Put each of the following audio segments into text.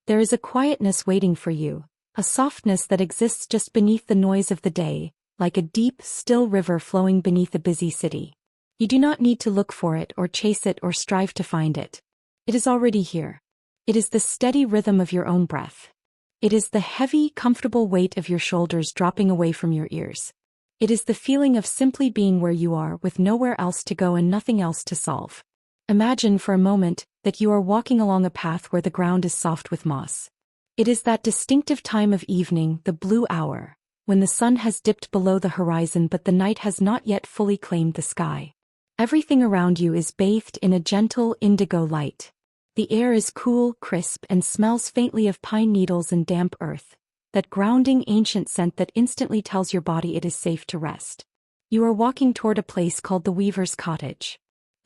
There is a quietness waiting for you, a softness that exists just beneath the noise of the day, like a deep, still river flowing beneath a busy city. You do not need to look for it or chase it or strive to find it. It is already here. It is the steady rhythm of your own breath. It is the heavy, comfortable weight of your shoulders dropping away from your ears. It is the feeling of simply being where you are with nowhere else to go and nothing else to solve. Imagine for a moment that you are walking along a path where the ground is soft with moss. It is that distinctive time of evening, the blue hour, when the sun has dipped below the horizon but the night has not yet fully claimed the sky. Everything around you is bathed in a gentle indigo light. The air is cool, crisp, and smells faintly of pine needles and damp earth, that grounding ancient scent that instantly tells your body it is safe to rest. You are walking toward a place called the Weaver's Cottage.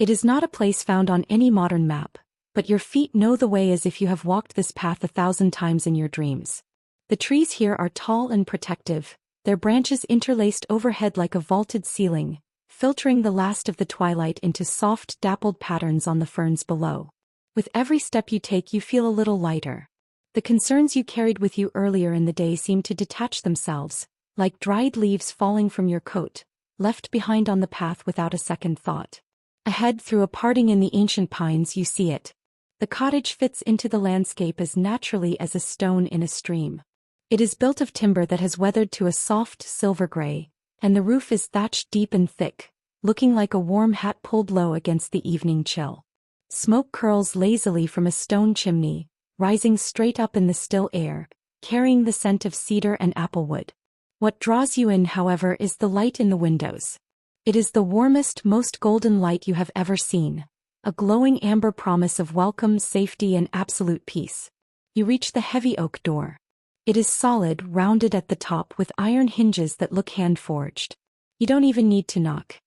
It is not a place found on any modern map, but your feet know the way as if you have walked this path 1,000 times in your dreams. The trees here are tall and protective, their branches interlaced overhead like a vaulted ceiling, filtering the last of the twilight into soft, dappled patterns on the ferns below. With every step you take, you feel a little lighter. The concerns you carried with you earlier in the day seem to detach themselves, like dried leaves falling from your coat, left behind on the path without a second thought. Ahead, through a parting in the ancient pines, you see it. The cottage fits into the landscape as naturally as a stone in a stream. It is built of timber that has weathered to a soft silver gray, and the roof is thatched deep and thick, looking like a warm hat pulled low against the evening chill. Smoke curls lazily from a stone chimney, rising straight up in the still air, carrying the scent of cedar and applewood. What draws you in, however, is the light in the windows. It is the warmest, most golden light you have ever seen, a glowing amber promise of welcome, safety, and absolute peace. You reach the heavy oak door. It is solid, rounded at the top with iron hinges that look hand-forged. You don't even need to knock.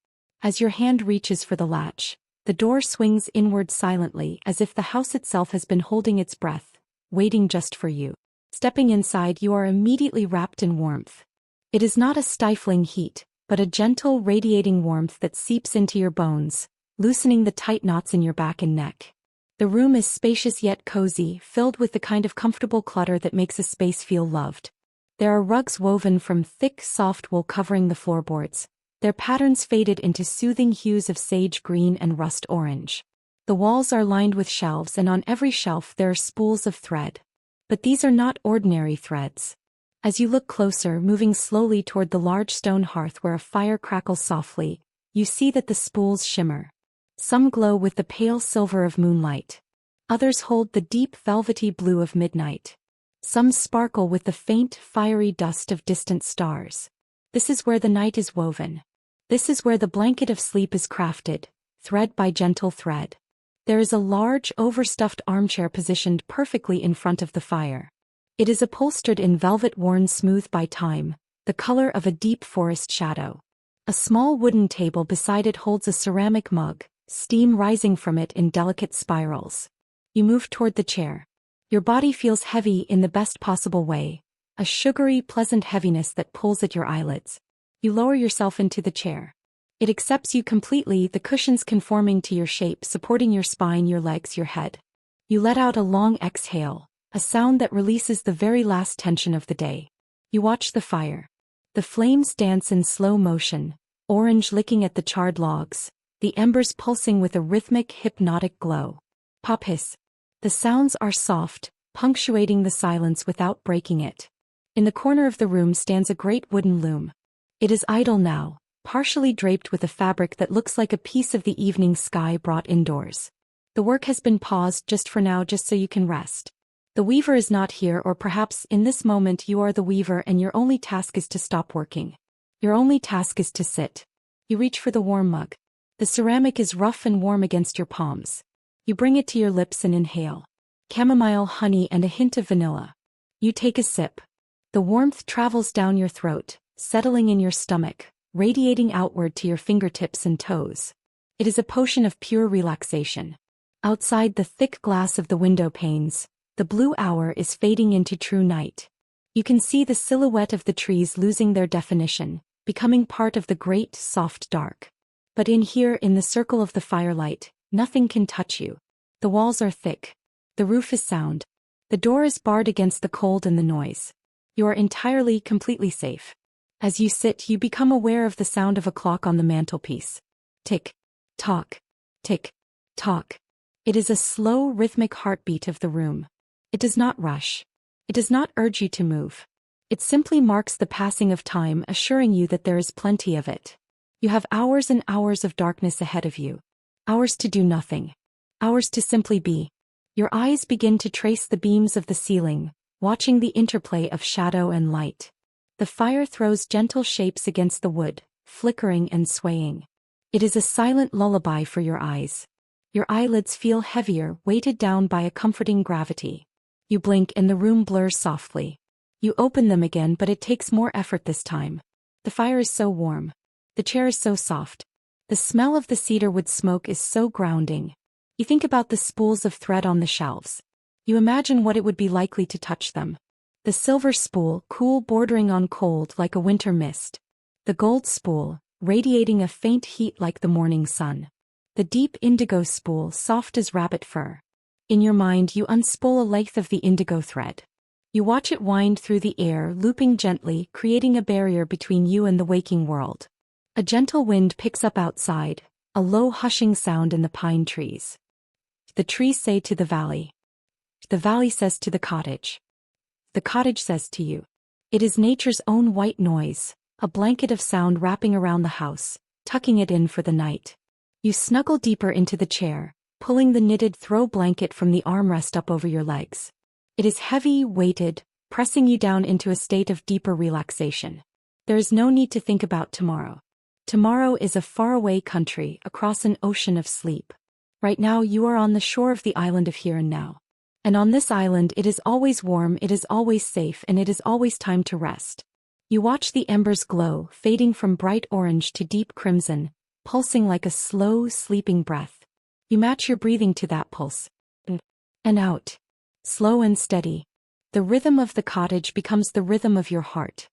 As your hand reaches for the latch, the door swings inward silently as if the house itself has been holding its breath, waiting just for you. Stepping inside, you are immediately wrapped in warmth. It is not a stifling heat, but a gentle, radiating warmth that seeps into your bones, loosening the tight knots in your back and neck. The room is spacious yet cozy, filled with the kind of comfortable clutter that makes a space feel loved. There are rugs woven from thick, soft wool covering the floorboards, their patterns faded into soothing hues of sage green and rust orange. The walls are lined with shelves, and on every shelf there are spools of thread. But these are not ordinary threads. As you look closer, moving slowly toward the large stone hearth where a fire crackles softly, you see that the spools shimmer. Some glow with the pale silver of moonlight. Others hold the deep velvety blue of midnight. Some sparkle with the faint, fiery dust of distant stars. This is where the night is woven. This is where the blanket of sleep is crafted, thread by gentle thread. There is a large, overstuffed armchair positioned perfectly in front of the fire. It is upholstered in velvet worn smooth by time, the color of a deep forest shadow. A small wooden table beside it holds a ceramic mug, steam rising from it in delicate spirals. You move toward the chair. Your body feels heavy in the best possible way, a sugary, pleasant heaviness that pulls at your eyelids. You lower yourself into the chair. It accepts you completely, the cushions conforming to your shape, supporting your spine, your legs, your head. You let out a long exhale, a sound that releases the very last tension of the day. You watch the fire. The flames dance in slow motion, orange licking at the charred logs, the embers pulsing with a rhythmic, hypnotic glow. Pop hiss. The sounds are soft, punctuating the silence without breaking it. In the corner of the room stands a great wooden loom. It is idle now, partially draped with a fabric that looks like a piece of the evening sky brought indoors. The work has been paused just for now, just so you can rest. The weaver is not here, or perhaps in this moment you are the weaver and your only task is to stop working. Your only task is to sit. You reach for the warm mug. The ceramic is rough and warm against your palms. You bring it to your lips and inhale. Chamomile, honey, and a hint of vanilla. You take a sip. The warmth travels down your throat, settling in your stomach, radiating outward to your fingertips and toes. It is a potion of pure relaxation. Outside the thick glass of the window panes, the blue hour is fading into true night. You can see the silhouette of the trees losing their definition, becoming part of the great, soft dark. But in here, in the circle of the firelight, nothing can touch you. The walls are thick. The roof is sound. The door is barred against the cold and the noise. You are entirely, completely safe. As you sit, you become aware of the sound of a clock on the mantelpiece. Tick, tock, tick, tock. It is a slow, rhythmic heartbeat of the room. It does not rush. It does not urge you to move. It simply marks the passing of time, assuring you that there is plenty of it. You have hours and hours of darkness ahead of you. Hours to do nothing. Hours to simply be. Your eyes begin to trace the beams of the ceiling, watching the interplay of shadow and light. The fire throws gentle shapes against the wood, flickering and swaying. It is a silent lullaby for your eyes. Your eyelids feel heavier, weighted down by a comforting gravity. You blink and the room blurs softly. You open them again, but it takes more effort this time. The fire is so warm. The chair is so soft. The smell of the cedarwood smoke is so grounding. You think about the spools of thread on the shelves. You imagine what it would be likely to touch them. The silver spool, cool, bordering on cold like a winter mist. The gold spool, radiating a faint heat like the morning sun. The deep indigo spool, soft as rabbit fur. In your mind, you unspool a length of the indigo thread. You watch it wind through the air, looping gently, creating a barrier between you and the waking world. A gentle wind picks up outside, a low hushing sound in the pine trees. The trees say to the valley. The valley says to the cottage. The cottage says to you. It is nature's own white noise, a blanket of sound wrapping around the house, tucking it in for the night. You snuggle deeper into the chair, pulling the knitted throw blanket from the armrest up over your legs. It is heavy, weighted, pressing you down into a state of deeper relaxation. There is no need to think about tomorrow. Tomorrow is a faraway country across an ocean of sleep. Right now you are on the shore of the island of here and now. And on this island it is always warm, it is always safe, and it is always time to rest. You watch the embers glow, fading from bright orange to deep crimson, pulsing like a slow, sleeping breath. You match your breathing to that pulse. In and out. Slow and steady. The rhythm of the cottage becomes the rhythm of your heart.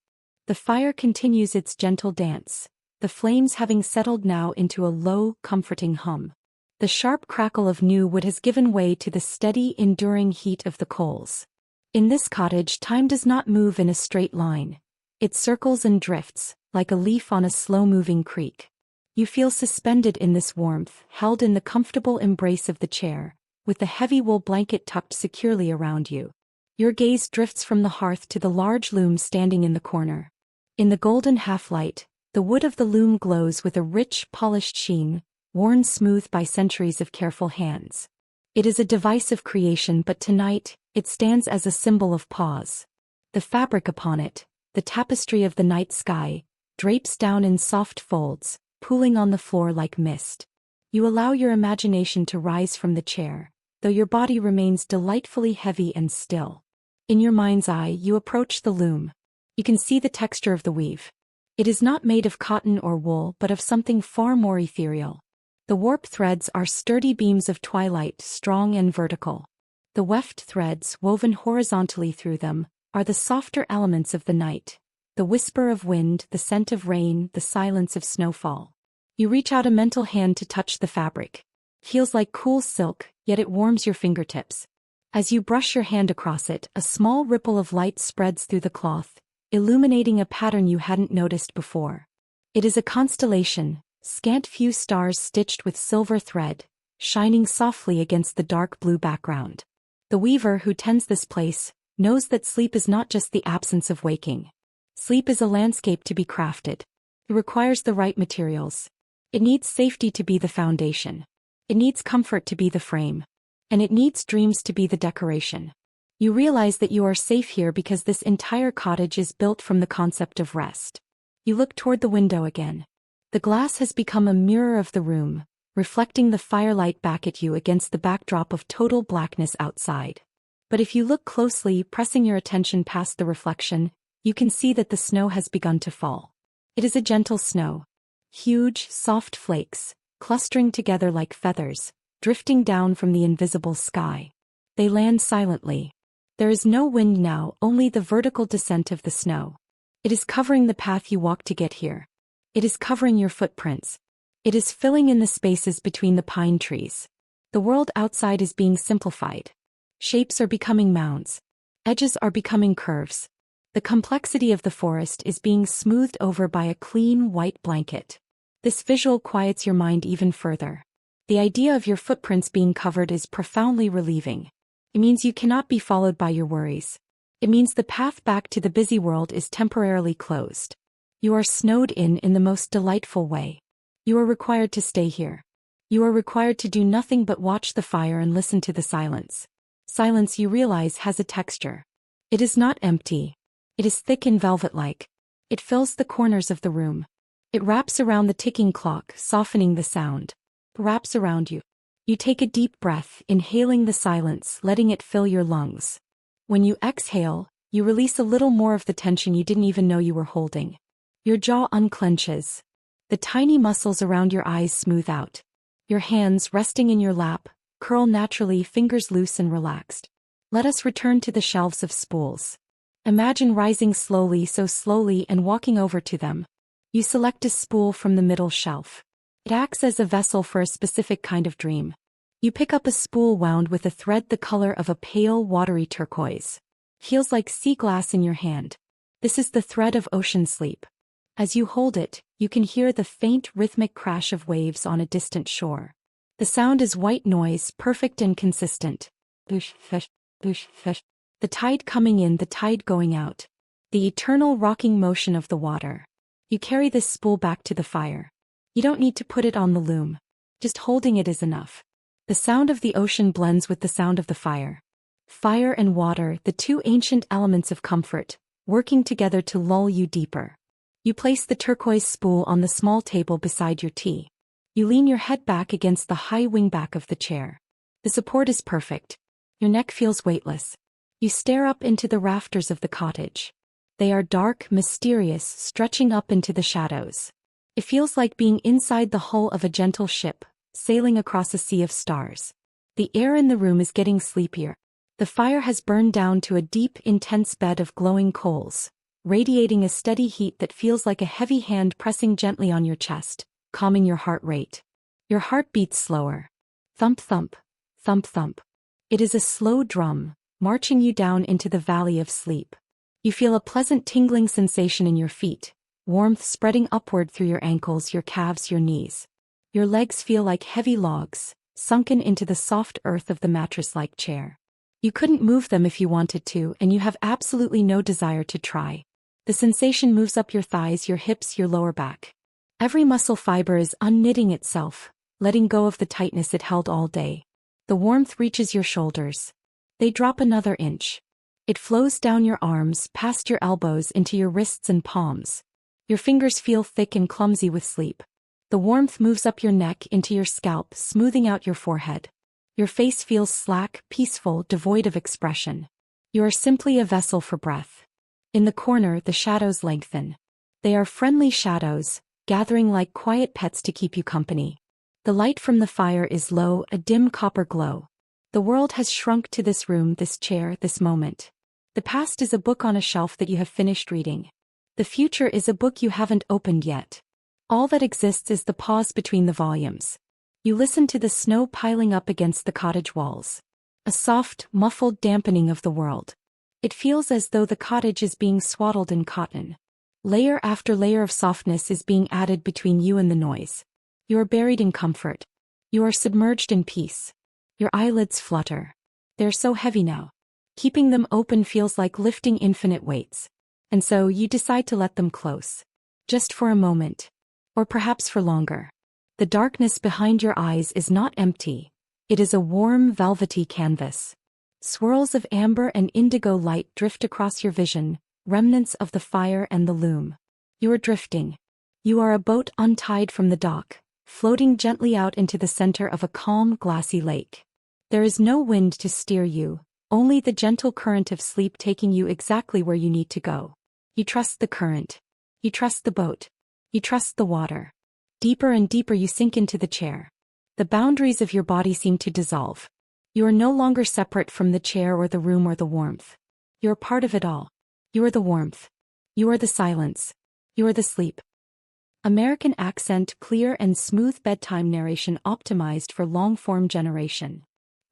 The fire continues its gentle dance, the flames having settled now into a low, comforting hum. The sharp crackle of new wood has given way to the steady, enduring heat of the coals. In this cottage, time does not move in a straight line. It circles and drifts, like a leaf on a slow-moving creek. You feel suspended in this warmth, held in the comfortable embrace of the chair, with the heavy wool blanket tucked securely around you. Your gaze drifts from the hearth to the large loom standing in the corner. In the golden half-light, the wood of the loom glows with a rich, polished sheen, worn smooth by centuries of careful hands. It is a device of creation, but tonight, it stands as a symbol of pause. The fabric upon it, the tapestry of the night sky, drapes down in soft folds, pooling on the floor like mist. You allow your imagination to rise from the chair, though your body remains delightfully heavy and still. In your mind's eye, you approach the loom. You can see the texture of the weave. It is not made of cotton or wool, but of something far more ethereal. The warp threads are sturdy beams of twilight, strong and vertical. The weft threads, woven horizontally through them, are the softer elements of the night. The whisper of wind, the scent of rain, the silence of snowfall. You reach out a mental hand to touch the fabric. Feels like cool silk, yet it warms your fingertips. As you brush your hand across it, a small ripple of light spreads through the cloth, illuminating a pattern you hadn't noticed before. It is a constellation, scant few stars stitched with silver thread, shining softly against the dark blue background. The weaver who tends this place knows that sleep is not just the absence of waking. Sleep is a landscape to be crafted. It requires the right materials. It needs safety to be the foundation. It needs comfort to be the frame. And it needs dreams to be the decoration. You realize that you are safe here because this entire cottage is built from the concept of rest. You look toward the window again. The glass has become a mirror of the room, reflecting the firelight back at you against the backdrop of total blackness outside. But if you look closely, pressing your attention past the reflection, you can see that the snow has begun to fall. It is a gentle snow. Huge, soft flakes, clustering together like feathers, drifting down from the invisible sky. They land silently. There is no wind now, only the vertical descent of the snow. It is covering the path you walked to get here. It is covering your footprints. It is filling in the spaces between the pine trees. The world outside is being simplified. Shapes are becoming mounds. Edges are becoming curves. The complexity of the forest is being smoothed over by a clean white blanket. This visual quiets your mind even further. The idea of your footprints being covered is profoundly relieving. It means you cannot be followed by your worries. It means the path back to the busy world is temporarily closed. You are snowed in the most delightful way. You are required to stay here. You are required to do nothing but watch the fire and listen to the silence. Silence, you realize, has a texture. It is not empty. It is thick and velvet-like. It fills the corners of the room. It wraps around the ticking clock, softening the sound. It wraps around you. You take a deep breath, inhaling the silence, letting it fill your lungs. When you exhale, you release a little more of the tension you didn't even know you were holding. Your jaw unclenches. The tiny muscles around your eyes smooth out. Your hands, resting in your lap, curl naturally, fingers loose and relaxed. Let us return to the shelves of spools. Imagine rising slowly, so slowly, and walking over to them. You select a spool from the middle shelf. It acts as a vessel for a specific kind of dream. You pick up a spool wound with a thread the color of a pale, watery turquoise. Feels like sea glass in your hand. This is the thread of ocean sleep. As you hold it, you can hear the faint rhythmic crash of waves on a distant shore. The sound is white noise, perfect and consistent. Boosh, fish, boosh, fish. The tide coming in, the tide going out. The eternal rocking motion of the water. You carry this spool back to the fire. You don't need to put it on the loom. Just holding it is enough. The sound of the ocean blends with the sound of the fire. Fire and water, the two ancient elements of comfort, working together to lull you deeper. You place the turquoise spool on the small table beside your tea. You lean your head back against the high wingback of the chair. The support is perfect. Your neck feels weightless. You stare up into the rafters of the cottage. They are dark, mysterious, stretching up into the shadows. It feels like being inside the hull of a gentle ship, sailing across a sea of stars. The air in the room is getting sleepier. The fire has burned down to a deep, intense bed of glowing coals, radiating a steady heat that feels like a heavy hand pressing gently on your chest, calming your heart rate. Your heart beats slower. Thump thump, thump thump. It is a slow drum, marching you down into the valley of sleep. You feel a pleasant tingling sensation in your feet, warmth spreading upward through your ankles, your calves, your knees. Your legs feel like heavy logs, sunken into the soft earth of the mattress-like chair. You couldn't move them if you wanted to, and you have absolutely no desire to try. The sensation moves up your thighs, your hips, your lower back. Every muscle fiber is unknitting itself, letting go of the tightness it held all day. The warmth reaches your shoulders. They drop another inch. It flows down your arms, past your elbows, into your wrists and palms. Your fingers feel thick and clumsy with sleep. The warmth moves up your neck into your scalp, smoothing out your forehead. Your face feels slack, peaceful, devoid of expression. You are simply a vessel for breath. In the corner, the shadows lengthen. They are friendly shadows, gathering like quiet pets to keep you company. The light from the fire is low, a dim copper glow. The world has shrunk to this room, this chair, this moment. The past is a book on a shelf that you have finished reading. The future is a book you haven't opened yet. All that exists is the pause between the volumes. You listen to the snow piling up against the cottage walls. A soft, muffled dampening of the world. It feels as though the cottage is being swaddled in cotton. Layer after layer of softness is being added between you and the noise. You are buried in comfort. You are submerged in peace. Your eyelids flutter. They're so heavy now. Keeping them open feels like lifting infinite weights. And so you decide to let them close. Just for a moment. Or perhaps for longer. The darkness behind your eyes is not empty. It is a warm, velvety canvas. Swirls of amber and indigo light drift across your vision, remnants of the fire and the loom. You are drifting. You are a boat untied from the dock, floating gently out into the center of a calm, glassy lake. There is no wind to steer you, only the gentle current of sleep taking you exactly where you need to go. You trust the current. You trust the boat. You trust the water. Deeper and deeper you sink into the chair. The boundaries of your body seem to dissolve. You are no longer separate from the chair or the room or the warmth. You are part of it all. You are the warmth. You are the silence. You are the sleep. American accent, clear and smooth bedtime narration optimized for long-form generation.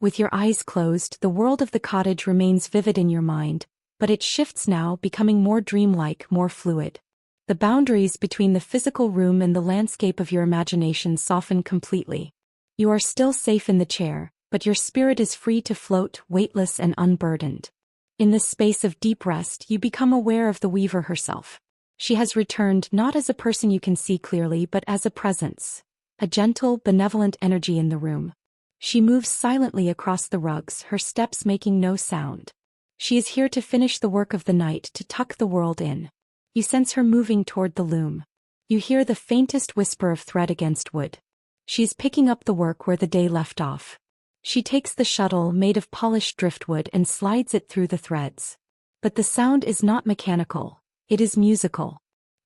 With your eyes closed, the world of the cottage remains vivid in your mind, but it shifts now, becoming more dreamlike, more fluid. The boundaries between the physical room and the landscape of your imagination soften completely. You are still safe in the chair, but your spirit is free to float, weightless and unburdened. In this space of deep rest, you become aware of the weaver herself. She has returned not as a person you can see clearly but as a presence, a gentle, benevolent energy in the room. She moves silently across the rugs, her steps making no sound. She is here to finish the work of the night, to tuck the world in. You sense her moving toward the loom. You hear the faintest whisper of thread against wood. She is picking up the work where the day left off. She takes the shuttle made of polished driftwood and slides it through the threads. But the sound is not mechanical, it is musical.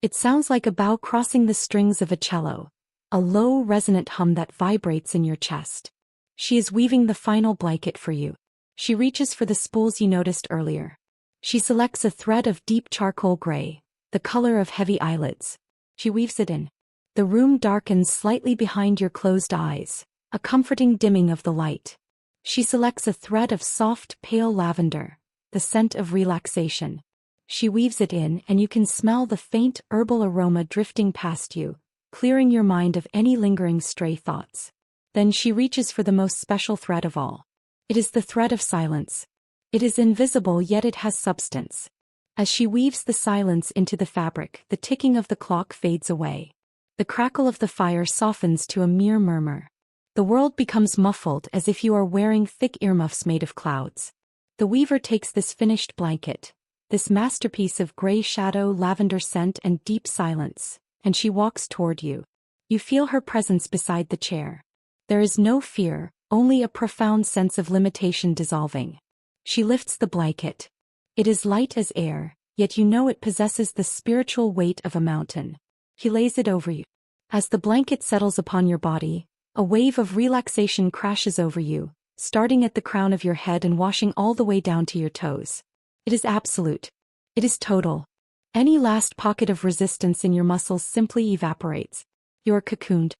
It sounds like a bow crossing the strings of a cello, a low, resonant hum that vibrates in your chest. She is weaving the final blanket for you. She reaches for the spools you noticed earlier. She selects a thread of deep charcoal gray, the color of heavy eyelids. She weaves it in. The room darkens slightly behind your closed eyes, a comforting dimming of the light. She selects a thread of soft, pale lavender, the scent of relaxation. She weaves it in, and you can smell the faint herbal aroma drifting past you, clearing your mind of any lingering stray thoughts. Then she reaches for the most special thread of all. It is the thread of silence. It is invisible, yet it has substance. As she weaves the silence into the fabric, the ticking of the clock fades away. The crackle of the fire softens to a mere murmur. The world becomes muffled, as if you are wearing thick earmuffs made of clouds. The weaver takes this finished blanket, this masterpiece of gray shadow, lavender scent and deep silence, and she walks toward you. You feel her presence beside the chair. There is no fear, only a profound sense of limitation dissolving. She lifts the blanket. It is light as air, yet you know it possesses the spiritual weight of a mountain. He lays it over you. As the blanket settles upon your body, a wave of relaxation crashes over you, starting at the crown of your head and washing all the way down to your toes. It is absolute. It is total. Any last pocket of resistance in your muscles simply evaporates. You are cocooned.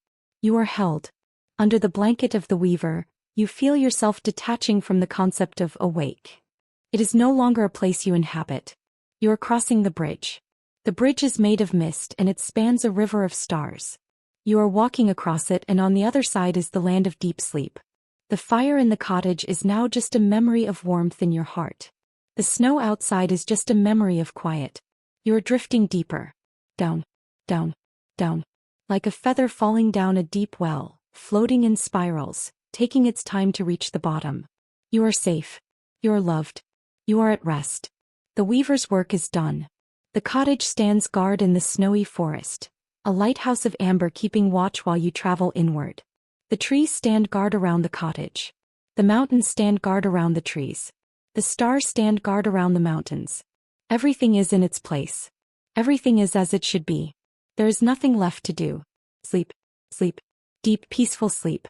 You are held. Under the blanket of the weaver, you feel yourself detaching from the concept of awake. It is no longer a place you inhabit. You are crossing the bridge. The bridge is made of mist and it spans a river of stars. You are walking across it, and on the other side is the land of deep sleep. The fire in the cottage is now just a memory of warmth in your heart. The snow outside is just a memory of quiet. You are drifting deeper. Down, down, down. Like a feather falling down a deep well, floating in spirals, taking its time to reach the bottom. You are safe. You are loved. You are at rest. The weaver's work is done. The cottage stands guard in the snowy forest, a lighthouse of amber keeping watch while you travel inward. The trees stand guard around the cottage. The mountains stand guard around the trees. The stars stand guard around the mountains. Everything is in its place. Everything is as it should be. There is nothing left to do. Sleep, sleep, deep, peaceful sleep.